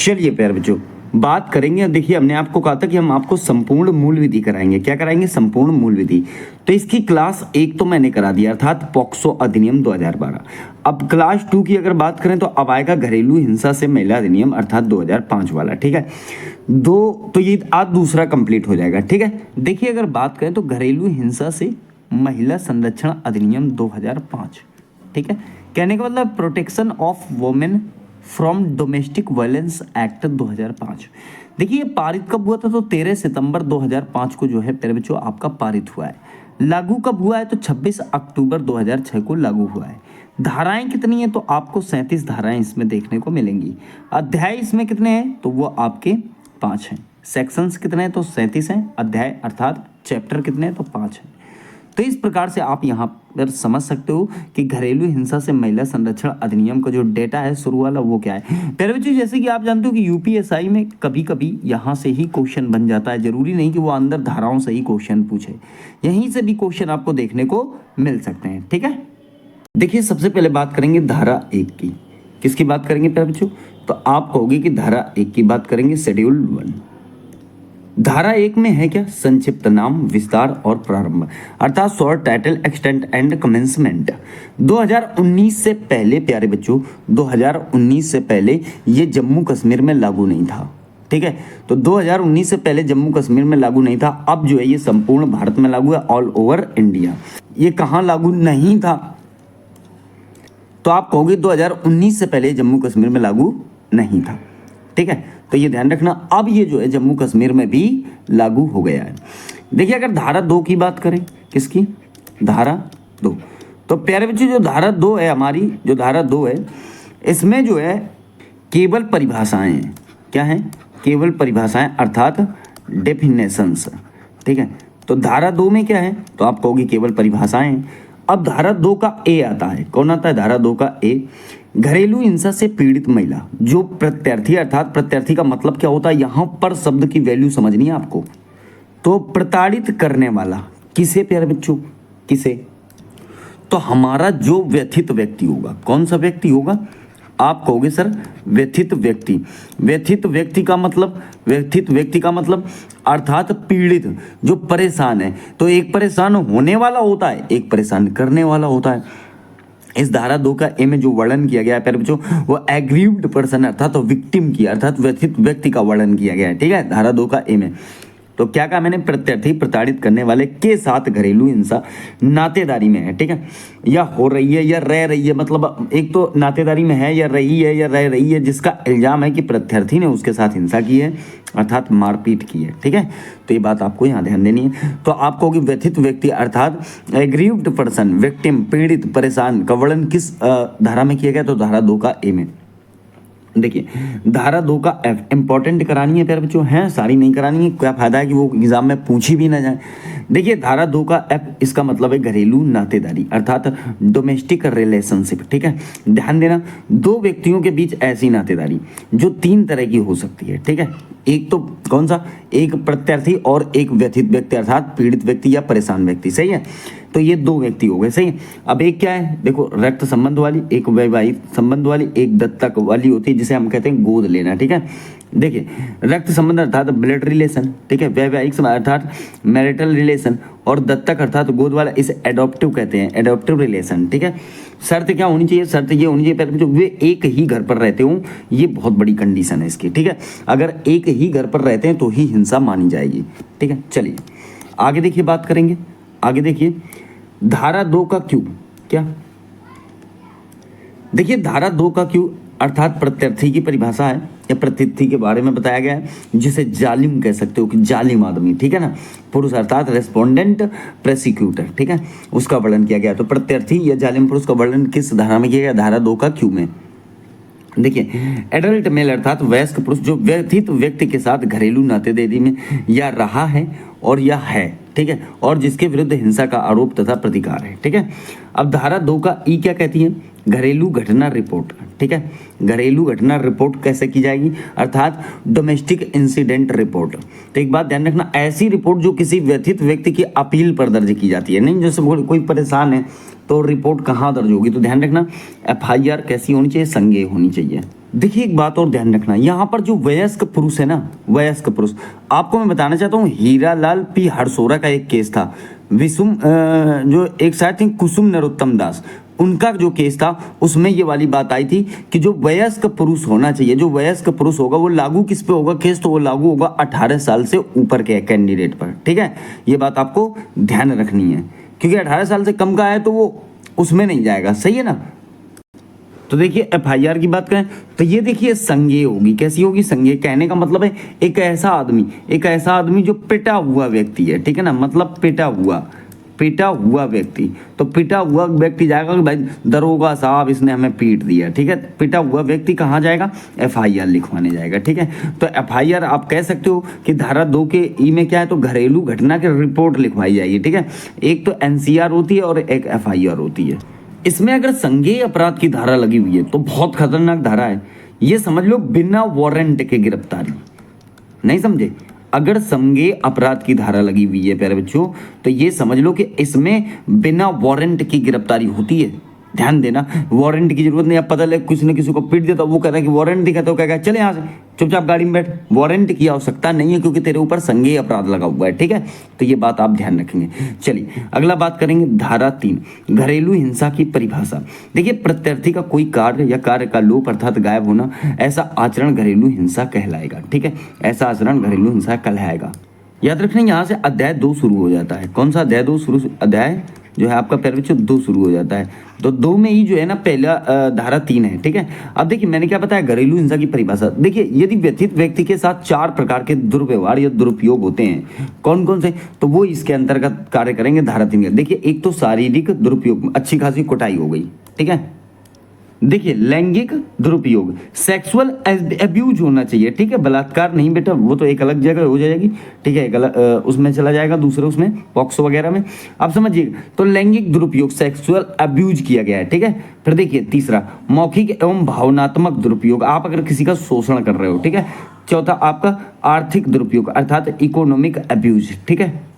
चलिए प्यारे बच्चों, बात करेंगे। देखिए, हमने आपको कहा था कि हम आपको संपूर्ण मूल विधि कराएंगे। क्या कराएंगे? संपूर्ण मूल विधि। तो इसकी क्लास 1 तो मैंने करा दिया, अर्थात पॉक्सो अधिनियम 2012। अब क्लास 2 की अगर बात करें तो अब आएगा घरेलू हिंसा से महिला अधिनियम, अर्थात 2005 वाला। ठीक है, तो ये आज दूसरा कंप्लीट हो जाएगा। ठीक है, देखिए अगर बात करें तो घरेलू हिंसा से महिला संरक्षण अधिनियम 2005। ठीक है, कहने का मतलब protection of women from domestic violence act 2005। देखिए ये पारित कब हुआ था? तो 13 सितंबर 2005 को जो है प्यारे बच्चों आपका पारित हुआ है। लागू कब हुआ है? तो 26 अक्टूबर 2006 को लागू हुआ है। धाराएं कितनी है? तो आपको 37 धाराएं इसमें देखने को मिलेंगी। अध्याय इसमें कितने हैं? तो वो आपके 5 हैं। सेक्शंस कितने हैं? तो 37 हैं। अध्याय अर्थात चैप्टर कितने हैं? तो 5 हैं। तो इस प्रकार से आप यहाँ पर समझ सकते हो कि घरेलू हिंसा से महिला संरक्षण अधिनियम का जो डेटा है शुरू वाला वो क्या है। प्यारे बच्चों, जैसे कि आप जानते हो कि यूपीएसआई में कभी कभी यहाँ से ही क्वेश्चन बन जाता है। जरूरी नहीं कि वो अंदर धाराओं से ही क्वेश्चन पूछे, यहीं से भी क्वेश्चन आपको देखने को मिल सकते हैं। ठीक है, देखिए सबसे पहले बात करेंगे धारा 1 की। किसकी बात करेंगे प्यारे बच्चों? तो आप कहोगे कि धारा 1 की बात करेंगे, शेड्यूल 1। धारा 1 में है क्या? संक्षिप्त नाम, विस्तार और प्रारंभ, अर्थात short title, extent and commencement. 2019 से पहले प्यारे बच्चों, 2019 से पहले ये जम्मू कश्मीर में लागू नहीं था। ठीक है, तो 2019 से पहले जम्मू कश्मीर में लागू नहीं था। अब जो है ये संपूर्ण भारत में लागू है, ऑल ओवर इंडिया। ये कहाँ लागू नहीं था? तो आप कहोगे 2019 से पहले जम्मू कश्मीर में लागू नहीं था। ठीक है, तो ये ध्यान रखना। अब ये जो है जम्मू कश्मीर में भी लागू हो गया है। देखिए अगर धारा 2 की बात करें, किसकी? धारा 2। तो प्यारे बच्चों जो धारा 2 है हमारी, जो धारा 2 है इसमें जो है केवल परिभाषाएं हैं। क्या है? केवल परिभाषाएं अर्थात डेफिनेशंस। ठीक है, तो धारा 2 में क्या है? तो आप कहोगे केवल परिभाषाएं। अब धारा 2 का ए आता है। कौन आता है? धारा 2 का ए, घरेलू हिंसा से पीड़ित महिला जो प्रत्यार्थी, अर्थात प्रत्यार्थी का मतलब क्या होता है? यहां पर शब्द की वैल्यू समझनी है आपको। तो प्रताड़ित करने वाला किसे प्यारे बच्चों? किसे? तो हमारा जो व्यथित व्यक्ति होगा, कौन सा व्यक्ति होगा? आप कहोगे सर व्यथित व्यक्ति। व्यथित व्यक्ति का मतलब, व्यथित व्यक्ति का मतलब अर्थात पीड़ित, जो परेशान है। तो एक परेशान होने वाला होता है, एक परेशान करने वाला होता है। इस धारा 2 का ए में जो वर्णन किया गया है प्यारे बच्चों, वो एग्रीव्ड पर्सन अर्थात विक्टिम की, अर्थात व्यथित व्यक्ति का वर्णन किया गया है। ठीक है, धारा 2 का ए में तो क्या कहा मैंने? प्रत्यार्थी प्रताड़ित करने वाले के साथ घरेलू हिंसा नातेदारी में है। ठीक है, या हो रही है या रह रही है, मतलब एक तो नातेदारी में है या रही है या रह रही है, जिसका इल्जाम है कि प्रत्यार्थी ने उसके साथ हिंसा की है, अर्थात मारपीट की है। ठीक है, तो ये बात आपको यहाँ ध्यान देनी है। तो आप कहोगे व्यथित व्यक्ति अर्थात एग्रीव्ड पर्सन, विक्टिम, पीड़ित, परेशान का वर्णन किस धारा में किया गया? तो धारा 2 का ए में। देखिए धारा 2 का एफ इंपॉर्टेंट करानी है प्यारे बच्चों, हैं सारी नहीं करानी है, क्या फायदा है कि वो एग्जाम में पूछी भी ना जाए। देखिए धारा 2 का एफ, इसका मतलब है घरेलू नातेदारी अर्थात डोमेस्टिक रिलेशनशिप। ठीक है, ध्यान देना, दो व्यक्तियों के बीच ऐसी नातेदारी जो 3 तरह की हो सकती है। ठीक है, एक तो कौन सा? एक प्रत्यार्थी और एक व्यथित व्यक्ति अर्थात पीड़ित व्यक्ति या परेशान व्यक्ति। सही है, तो ये 2 व्यक्ति हो गए। सही है, अब एक क्या है? देखो रक्त संबंध वाली, एक वैवाहिक संबंध वाली, एक दत्तक वाली होती है जिसे हम कहते हैं गोद लेना। ठीक है, देखिए रक्त संबंध अर्थात ब्लड रिलेशन। ठीक है, वैवाहिक संबंध अर्थात मैरिटल रिलेशन, और दत्तक अर्थात गोद वाला, इसे एडॉप्टिव कहते हैं, एडॉप्टिव रिलेशन। ठीक है, शर्त क्या होनी चाहिए? शर्त ये होनी चाहिए जो वे एक ही घर पर रहते हों, ये बहुत बड़ी कंडीशन है इसकी। ठीक है, अगर एक ही घर पर रहते हैं तो ही हिंसा मानी जाएगी। ठीक है, चलिए आगे देखिए, बात करेंगे आगे। देखिए धारा 2 का क्यों, क्या? देखिए धारा 2 का क्यों अर्थात प्रत्यार्थी की परिभाषा है या प्रत्यार्थी के बारे में बताया गया है, जिसे जालिम कह सकते हो कि जालिम आदमी। ठीक है ना, पुरुष अर्थात रेस्पोंडेंट प्रोसिक्यूटर। ठीक है, उसका वर्णन किया गया। तो प्रत्यार्थी या जालिम पुरुष का वर्णन किस धारा में किया गया? धारा 2 का क्यों में। देखिए एडल्ट मेल अर्थात वयस्क पुरुष जो व्यथित व्यक्ति के साथ घरेलू नातेदारी में या रहा है और या है। ठीक है, और जिसके विरुद्ध हिंसा का आरोप तथा प्रतिकार है। ठीक है, अब धारा 2 का ई क्या कहती है? घरेलू घटना रिपोर्ट। ठीक है, घरेलू घटना रिपोर्ट कैसे की जाएगी? अर्थात डोमेस्टिक इंसिडेंट रिपोर्ट। तो एक बात ध्यान रखना, ऐसी रिपोर्ट जो किसी व्यथित व्यक्ति की अपील पर दर्ज की जाती है। नहीं जैसे कोई परेशान है तो रिपोर्ट कहाँ दर्ज होगी? तो ध्यान रखना FIR कैसी होनी चाहिए? संज्ञेय होनी चाहिए। देखिए एक बात और ध्यान रखना, यहाँ पर जो वयस्क पुरुष है ना, वयस्क पुरुष, आपको मैं बताना चाहता हूँ हीरालाल पी हरसोरा का एक केस था, जो एक शायद थी कुसुम नरोत्तम दास, उनका जो केस था उसमें ये वाली बात आई थी कि जो वयस्क पुरुष होना चाहिए, जो वयस्क पुरुष होगा वो लागू किस पे होगा केस? तो वो लागू होगा 18 साल से ऊपर के कैंडिडेट पर। ठीक है, ये बात आपको ध्यान रखनी है, क्योंकि 18 साल से कम का है तो वो उसमें नहीं जाएगा। सही है ना? तो देखिए FIR की बात करें तो ये देखिए संज्ञेय होगी। कैसी होगी? संज्ञेय। कहने का मतलब है एक ऐसा आदमी जो पिटा हुआ व्यक्ति है, ठीक है ना, मतलब पिटा हुआ व्यक्ति। तो पिटा हुआ व्यक्ति जाएगा कि भाई दरोगा साहब इसने हमें पीट दिया, ठीक है। पिटा हुआ व्यक्ति कहाँ जाएगा? FIR लिखवाने जाएगा, ठीक है। तो FIR आप कह सकते हो कि धारा 2 के ई में क्या है? तो घरेलू घटना की रिपोर्ट लिखवाई जाएगी, ठीक है। एक तो NCR होती है और एक FIR होती है। इसमें अगर संज्ञेय अपराध की धारा लगी हुई है तो बहुत खतरनाक धारा है, ये समझ लो, बिना वारंट के गिरफ्तारी। नहीं समझे? अगर संज्ञेय अपराध की धारा लगी हुई है प्यारे बच्चों, तो ये समझ लो कि इसमें बिना वारंट की गिरफ्तारी होती है। ध्यान देना, वारंट की जरूरत नहीं। अब पता लगे किसी ने किसी को पीट दिया तो वो कह रहा है कि वारंट दिखा, तो क्या कहे चले यहाँ से, चुपचाप गाड़ी में बैठ। वारंट की आवश्यकता नहीं है क्योंकि तेरे ऊपर संज्ञेय अपराध लगा हुआ है, ठीक है। तो ये बात आप ध्यान रखेंगे। चलिए अगला बात करेंगे धारा 3, घरेलू हिंसा की परिभाषा। देखिए प्रत्यर्थी का कोई कार्य या कार्य का लोप अर्थात गायब होना, ऐसा आचरण घरेलू हिंसा कहलाएगा, ठीक है। ऐसा आचरण घरेलू हिंसा कहलाएगा। याद रखना यहाँ से अध्याय 2 शुरू हो जाता है। कौन सा अध्याय 2 शुरू? अध्याय जो है आपका प्यारे बच्चों 2 शुरू हो जाता है। तो 2 में ही जो है ना पहला धारा 3 है, ठीक है। अब देखिए मैंने क्या बताया, घरेलू हिंसा की परिभाषा। देखिए यदि व्यथित व्यक्ति के साथ 4 प्रकार के दुर्व्यवहार या दुरुपयोग होते हैं, कौन कौन से? तो वो इसके अंतर्गत कार्य करेंगे धारा 3 के। देखिए एक तो शारीरिक दुरुपयोग, अच्छी खासी कुटाई हो गई, ठीक है। देखिए लैंगिक दुरुपयोग, सेक्सुअल अब्यूज होना चाहिए, ठीक है। बलात्कार नहीं बेटा, वो तो एक अलग जगह हो जाएगी, ठीक है, एक अलग उसमें चला जाएगा, दूसरे उसमें पॉक्सो वगैरह में। आप समझिए, तो लैंगिक दुरुपयोग, सेक्सुअल अब्यूज किया गया है, ठीक है। फिर देखिए तीसरा, मौखिक एवं भावनात्मक दुरुपयोग, आप अगर किसी का शोषण कर रहे हो, ठीक है। चौथा आपका आर्थिक दुरुपयोग अर्थात इकोनॉमिक अब्यूज, ठीक है।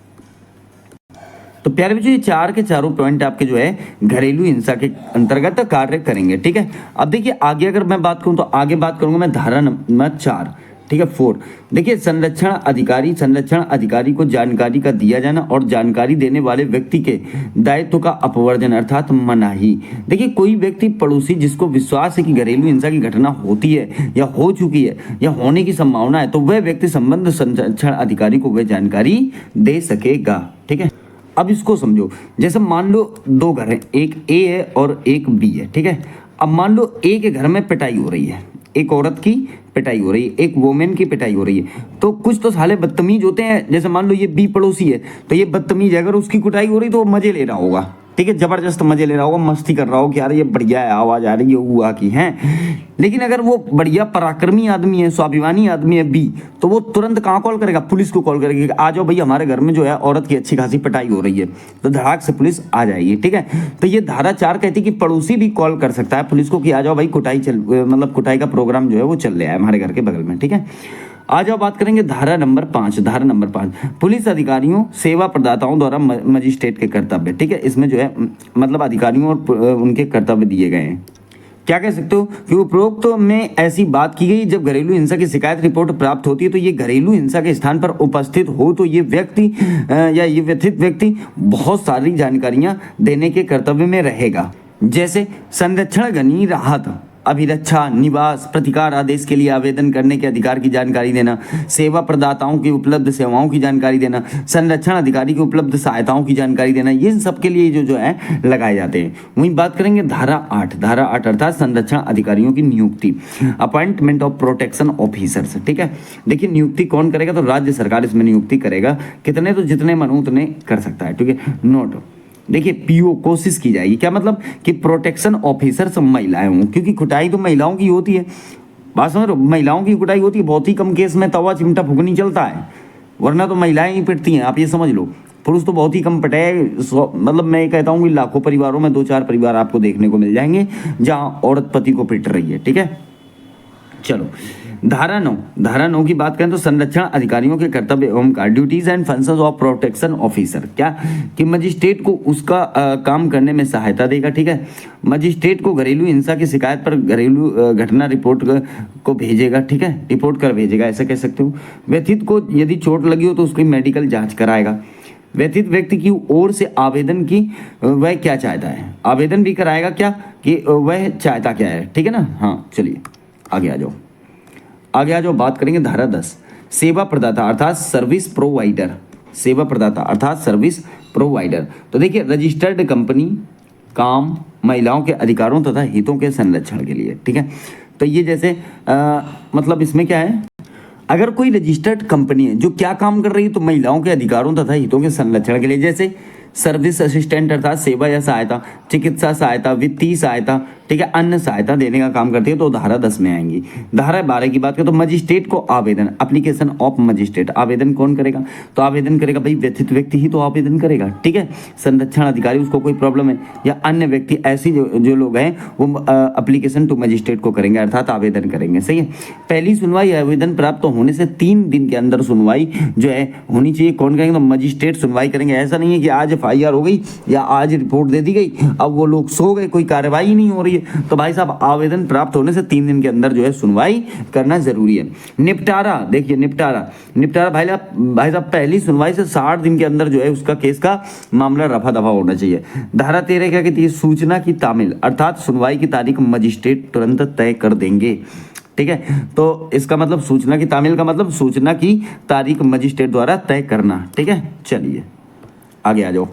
तो प्यारे बच्चों ये 4 के चारों पॉइंट आपके जो है घरेलू हिंसा के अंतर्गत कार्य करेंगे, ठीक है। अब देखिए आगे अगर मैं बात करूं तो आगे बात करूंगा मैं धारा नंबर 4, ठीक है 4। देखिए संरक्षण अधिकारी को जानकारी का दिया जाना और जानकारी देने वाले व्यक्ति के दायित्व का अपवर्जन अर्थात मनाही। देखिए कोई व्यक्ति पड़ोसी जिसको विश्वास है कि घरेलू हिंसा की घटना होती है या हो चुकी है या होने की संभावना है, तो वह व्यक्ति संबंध संरक्षण अधिकारी को वह जानकारी दे सकेगा, ठीक है। अब इसको समझो, जैसे मान लो 2 घर हैं, एक A है और एक B है, ठीक है। अब मान लो A के घर में पिटाई हो रही है, एक औरत की पिटाई हो रही है, एक वोमेन की पिटाई हो रही है। तो कुछ तो साले बदतमीज होते हैं, जैसे मान लो ये B पड़ोसी है, तो ये बदतमीज है, अगर उसकी कुटाई हो रही तो वो मजे ले रहा होगा, ठीक है, जबरदस्त मजे ले रहा होगा, मस्ती कर रहा होगा कि यार ये बढ़िया है, आवाज आ रही है हुआ की है। लेकिन अगर वो बढ़िया पराक्रमी आदमी है, स्वाभिमानी आदमी है B, तो वो तुरंत कहाँ कॉल करेगा? पुलिस को कॉल करेगा कि आ जाओ भाई हमारे घर में जो है औरत की अच्छी खासी पिटाई हो रही है, तो धड़ाक से पुलिस आ जाएगी, ठीक है। तो ये धारा 4 कहती है कि पड़ोसी भी कॉल कर सकता है पुलिस को कि आ जाओ भाई कुटाई का प्रोग्राम जो है वो चल रहा है हमारे घर के बगल में, ठीक है। आ जाओ बात करेंगे धारा नंबर 5। धारा नंबर 5, पुलिस अधिकारियों सेवा प्रदाताओं द्वारा मजिस्ट्रेट के कर्तव्य, ठीक है। इसमें जो है मतलब अधिकारियों और उनके कर्तव्य दिए गए हैं। क्या कह सकते हो कि उपरोक्त में ऐसी बात की गई, जब घरेलू हिंसा की शिकायत रिपोर्ट प्राप्त होती है तो ये घरेलू हिंसा के स्थान पर उपस्थित हो तो ये व्यक्ति या ये व्यथित व्यक्ति बहुत सारी जानकारियां देने के कर्तव्य में रहेगा, जैसे संरक्षण गनी राहत, अभिरक्षा, निवास, प्रतिकार आदेश के लिए आवेदन करने के अधिकार की जानकारी देना, सेवा प्रदाताओं की उपलब्ध सेवाओं की जानकारी देना, संरक्षण अधिकारी की उपलब्ध सहायताओं की जानकारी देना, ये सब के लिए जो है लगाए जाते हैं। वहीं बात करेंगे धारा 8। धारा 8 अर्थात संरक्षण अधिकारियों की नियुक्ति, अपॉइंटमेंट ऑफ प्रोटेक्शन ऑफिसर्स, ठीक है। देखिए नियुक्ति कौन करेगा? तो राज्य सरकार इसमें नियुक्ति करेगा। कितने? तो जितने मन उतने कर सकता है, ठीक है। नोट देखिए PO कोशिश की जाएगी, क्या मतलब कि प्रोटेक्शन ऑफिसर सब महिलाएं हों, क्योंकि कुटाई तो महिलाओं की होती है। बात समझ रहे हो? महिलाओं की कुटाई होती है, बहुत ही कम केस में तवा चिमटा फुकनी चलता है, वरना तो महिलाएं ही पिटती हैं, आप ये समझ लो। पुरुष तो बहुत ही कम पिटे, मतलब मैं कहता हूँ कि लाखों परिवारों में 2-4 परिवार आपको देखने को मिल जाएंगे जहाँ औरत पति को पिट रही है, ठीक है। चलो धारा 9 की बात करें तो संरक्षण अधिकारियों के कर्तव्य एवं duties and functions of protection officer, क्या कि मजिस्ट्रेट को उसका काम करने में सहायता देगा। ठीक है, मजिस्ट्रेट को घरेलू हिंसा की शिकायत पर घरेलू घटना रिपोर्ट को भेजेगा। ठीक है, रिपोर्ट कर भेजेगा, ऐसा कह सकते हो। व्यथित को यदि चोट लगी हो तो उसकी मेडिकल जांच कराएगा। व्यथित व्यक्ति की ओर से आवेदन की वह क्या चाहता है, आवेदन भी कराएगा, क्या कि वह चाहता क्या है। ठीक है ना। हाँ चलिए आगे आ जाओ, बात करेंगे धारा 10, सेवा प्रदाता अर्थात सर्विस प्रोवाइडर। सेवा प्रदाता अर्थात सर्विस प्रोवाइडर, तो देखिए रजिस्टर्ड कंपनी काम महिलाओं के अधिकारों तथा हितों के संरक्षण के लिए। ठीक है, तो ये जैसे मतलब इसमें क्या है, अगर कोई रजिस्टर्ड कंपनी है जो क्या काम कर रही है, तो महिलाओं के अधिकारों तथा हितों के संरक्षण के लिए, जैसे सर्विस असिस्टेंट अर्थात सेवा या सहायता, चिकित्सा सहायता, वित्तीय सहायता, ठीक है, अन्य सहायता देने का काम करती है, तो धारा 10 में आएंगी। धारा 12 की बात करें तो मजिस्ट्रेट को आवेदन, एप्लीकेशन ऑफ मजिस्ट्रेट, आवेदन कौन करेगा, तो आवेदन करेगा भाई व्यथित व्यक्ति ही तो आवेदन करेगा। ठीक है, संरक्षण अधिकारी, उसको कोई प्रॉब्लम है या अन्य व्यक्ति, ऐसी जो लोग हैं वो एप्लीकेशन टू मजिस्ट्रेट को करेंगे अर्थात आवेदन करेंगे। सही है, पहली सुनवाई आवेदन प्राप्त होने से 3 दिन के अंदर सुनवाई जो है होनी चाहिए। कौन करेंगे, तो मजिस्ट्रेट सुनवाई करेंगे। ऐसा नहीं है कि आज FIR हो गई या आज रिपोर्ट दे दी गई, अब वो लोग सो गए, कोई कार्रवाई नहीं हो रही है, तो भाई साहब आवेदन प्राप्त होने से 3 दिन के अंदर जो है सुनवाई करना जरूरी है। निपटारा, देखिए निपटारा भाई साहब पहली सुनवाई से 60 दिन के अंदर जो है उसका केस का मामला रफा दफा होना चाहिए। धारा 13 क्या कहती है, सूचना की तामील अर्थात सुनवाई की तारीख मजिस्ट्रेट तुरंत तय कर देंगे। ठीक है, तो इसका मतलब सूचना की तामील का मतलब सूचना की तारीख मजिस्ट्रेट द्वारा तय करना। ठीक है, चलिए आगे आ जाओ।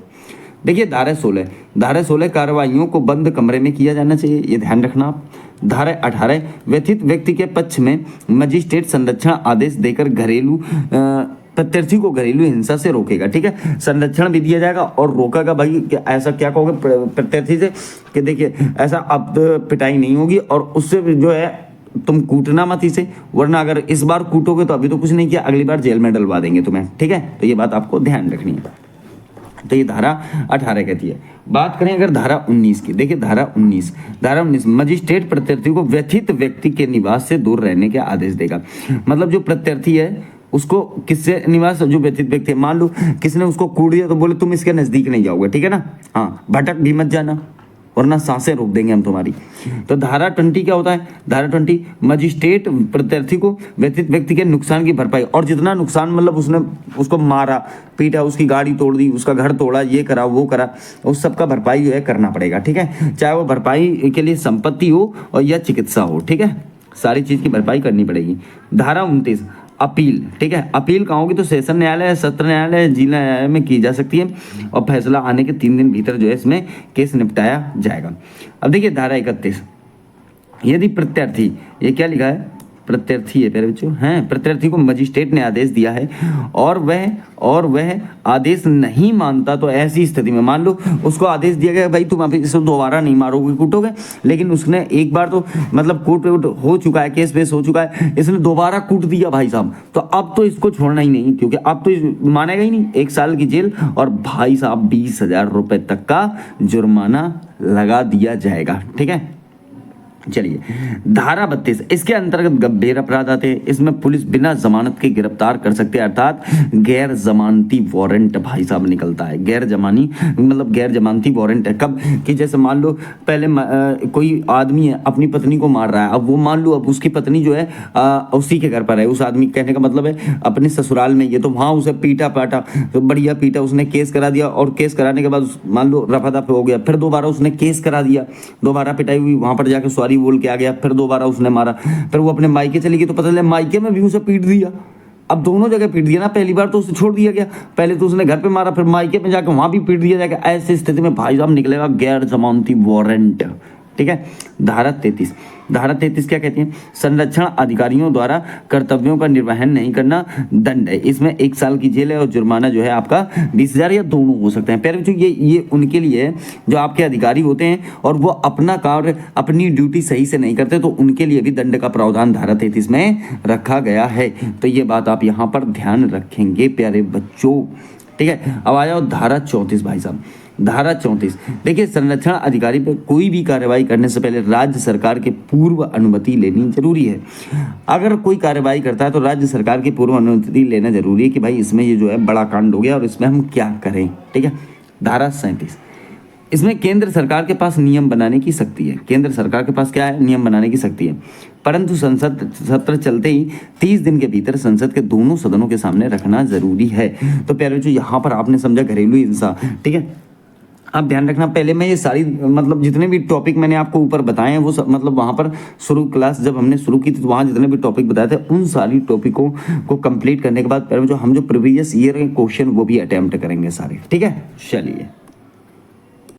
देखिए धारा 16 कार्रवाइयों को बंद कमरे में किया जाना चाहिए, ये ध्यान रखना आप। धारा 18 व्यथित व्यक्ति के पक्ष में मजिस्ट्रेट संरक्षण आदेश देकर घरेलू प्रत्यर्थी को घरेलू हिंसा से रोकेगा। ठीक है, संरक्षण भी दिया जाएगा और रोकेगा। भाई ऐसा क्या कहोगे प्रत्यर्थी से कि देखिए ऐसा अब पिटाई नहीं होगी और उससे जो है तुम कूटना मत इसे, वरना अगर इस बार कूटोगे तो अभी तो कुछ नहीं किया, अगली बार जेल में डलवा देंगे तुम्हें। ठीक है, तो ये बात आपको ध्यान रखनी है। तो ये धारा 18 कहती है। बात करें अगर धारा 19 की, देखिए धारा 19 मजिस्ट्रेट प्रत्यर्थी को व्यथित व्यक्ति के निवास से दूर रहने के आदेश देगा। मतलब जो प्रत्यर्थी है उसको किससे निवास, जो व्यथित व्यक्ति है, मान लो किसने उसको कूट दिया तो बोले तुम इसके नजदीक नहीं जाओगे। ठीक है ना, हाँ भटक भी मत जाना वरना सांसें रोक देंगे हम तुम्हारी। तो धारा 20 क्या होता है, धारा 20 मजिस्ट्रेट प्रत्यर्थी को व्यथित व्यक्ति के नुकसान की भरपाई, और जितना नुकसान मतलब उसने उसको मारा पीटा, उसकी गाड़ी तोड़ दी, उसका घर तोड़ा, ये करा वो करा, उस सब का भरपाई जो है करना पड़ेगा। ठीक है, चाहे वो भरपाई के लिए संपत्ति हो और या चिकित्सा हो। ठीक है, सारी चीज की भरपाई करनी पड़ेगी। धारा 29 अपील। ठीक है, अपील कहाँ होगी, तो सेशन न्यायालय, सत्र न्यायालय, जिला न्यायालय में की जा सकती है और फैसला आने के 3 दिन भीतर जो है इसमें केस निपटाया जाएगा। अब देखिए धारा 31 यदि प्रत्यर्थी, ये क्या लिखा है, प्रत्यर्थी है प्यारे बच्चों, हैं प्रत्यर्थी को मजिस्ट्रेट ने आदेश दिया है और वह आदेश नहीं मानता, तो ऐसी स्थिति में मान लो उसको आदेश दिया गया भाई तुम अभी इसे दोबारा नहीं मारोगे कूटोगे, लेकिन उसने एक बार तो मतलब कूट हो चुका है, केस बेस हो चुका है, इसने दोबारा कूट दिया भाई साहब, तो अब तो इसको छोड़ना ही नहीं, क्योंकि अब तो मानेगा ही नहीं। 1 साल की जेल और भाई साहब 20,000 रुपए तक का जुर्माना लगा दिया जाएगा। ठीक है, चलिए धारा 32 इसके अंतर्गत गंभीर अपराध आते हैं। इसमें पुलिस बिना जमानत के गिरफ्तार कर सकते हैं, अर्थात गैर जमानती वारंट भाई साहब निकलता है। गैर जमानती वारंट है कब, कि जैसे मान लो पहले कोई आदमी है अपनी पत्नी को मार रहा है, अब वो मान लो अब उसकी पत्नी जो है उसी के घर पर है, उस आदमी कहने का मतलब है अपने ससुराल में, ये तो वहां उसे पीटा पाटा तो बढ़िया पीटा, उसने केस करा दिया और केस कराने के बाद मान लो रफा दफा हो गया, फिर दोबारा उसने केस करा दिया, दोबारा पिटाई हुई, वहां पर जाकर सॉरी बोल के आ गया, फिर दोबारा उसने मारा, फिर वो अपने मायके चली गई, तो पता चला मायके में भी उसे पीट दिया। अब दोनों जगह पीट दिया ना, पहली बार तो उसे छोड़ दिया गया, पहले तो उसने घर पे मारा, फिर मायके में जाकर वहां भी पीट दिया जाएगा। ऐसी स्थिति में भाई साहब निकलेगा गैर जमानती वारंट। ठीक है, धारा 33 क्या कहती है, संरक्षण अधिकारियों द्वारा कर्तव्यों का निर्वहन नहीं करना दंड है। इसमें 1 साल की जेल है और जुर्माना जो है आपका 20,000 या दोनों हो सकते हैं। प्यारे बच्चों ये उनके लिए है जो आपके अधिकारी होते हैं और वो अपना कार्य अपनी ड्यूटी सही से नहीं करते, तो उनके लिए भी दंड का प्रावधान धारा 33 में रखा गया है। तो ये बात आप यहाँ पर ध्यान रखेंगे प्यारे बच्चों। ठीक है, अब आ जाओ धारा 34 भाई साहब। धारा 34, देखिए संरक्षण अधिकारी पर कोई भी कार्रवाई करने से पहले राज्य सरकार के पूर्व अनुमति लेनी जरूरी है। अगर कोई कार्रवाई करता है तो राज्य सरकार की पूर्व अनुमति लेना जरूरी है कि भाई इसमें ये जो है बड़ा कांड हो गया और इसमें हम क्या करें। ठीक है, धारा 37, इसमें केंद्र सरकार के पास नियम बनाने की शक्ति है। केंद्र सरकार के पास क्या है? नियम बनाने की शक्ति है, परंतु संसद सत्र चलते ही 30 दिन के भीतर संसद के दोनों सदनों के सामने रखना जरूरी है। तो प्यारे जो यहाँ पर आपने समझा घरेलू हिंसा। ठीक है, आप ध्यान रखना, पहले मैं ये सारी मतलब जितने भी टॉपिक मैंने आपको ऊपर बताए हैं वो सब मतलब वहाँ पर शुरू क्लास जब हमने शुरू की थी तो वहाँ जितने भी टॉपिक बताए थे उन सारी टॉपिकों को कंप्लीट करने के बाद जो हम जो प्रीवियस ईयर के क्वेश्चन वो भी अटेम्प्ट करेंगे सारे। ठीक है, चलिए।